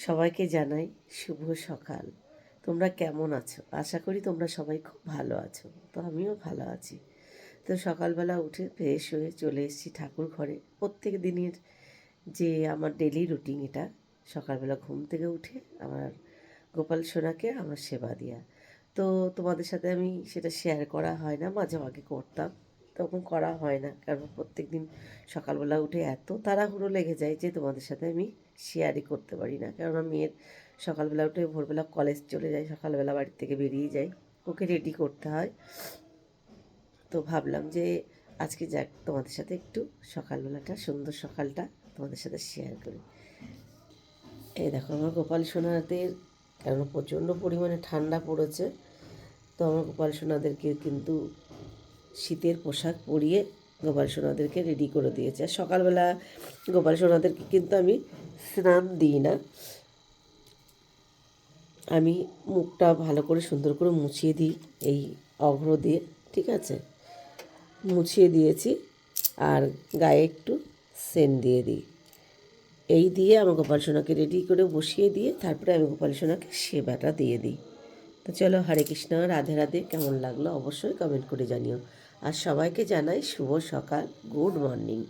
সবাইকে জানাই শুভ সকাল। তোমরা কেমন আছো? আশা করি তোমরা সবাই খুব ভালো আছো। তো আমিও ভালো আছি। তো সকালবেলা উঠে ফ্রেশ হয়ে চলে এসেছি ঠাকুর ঘরে। প্রত্যেক দিনের যে আমার ডেলি রুটিন এটা, সকালবেলা ঘুম থেকে উঠে আমার গোপাল সোনাকে আমার সেবা দেওয়া। তো তোমাদের সাথে আমি সেটা শেয়ার করা হয় না, মাঝে মাঝে করতাম, তখন করা হয় না, কারণ প্রত্যেক দিন সকালবেলা উঠে এত তাড়াহুড়ো লেগে যায় যে তোমাদের সাথে আমি শেয়ারই করতে পারি না। কেননা মেয়ের সকালবেলা উঠে ভোরবেলা কলেজ চলে যায়, সকালবেলা বাড়ি থেকে বেরিয়ে যায়, ওকে রেডি করতে হয়। তো ভাবলাম যে আজকে যাক তোমাদের সাথে একটু সকালবেলাটা, সুন্দর সকালটা তোমাদের সাথে শেয়ার করি। এই দেখো আমার গোপাল সোনাদের, কারণ প্রচণ্ড পরিমাণে ঠান্ডা পড়েছে, তো আমার গোপাল সোনাদেরকে কিন্তু শীতের পোশাক পরিয়ে গোপাল সোনাদেরকে রেডি করে দিয়েছে। আর সকালবেলা গোপাল সোনাদেরকে কিন্তু আমি স্নান দিই না, আমি মুখটা ভালো করে সুন্দর করে মুছিয়ে দিই এই অভ্র দিয়ে, ঠিক আছে, মুছিয়ে দিয়েছি। আর গায়ে একটু সেন্ট দিয়ে দিই, এই দিয়ে আমার গোপাল সোনাকে রেডি করে বসিয়ে দিয়ে তারপরে আমি গোপাল সোনাকে সেবাটা দিয়ে দিই। তো চলো, হরে কৃষ্ণ, রাধে রাধে। কেমন লাগলো অবশ্যই কমেন্ট করে জানিও। আর সবাইকে জানাই শুভ সকাল, গুড মর্নিং।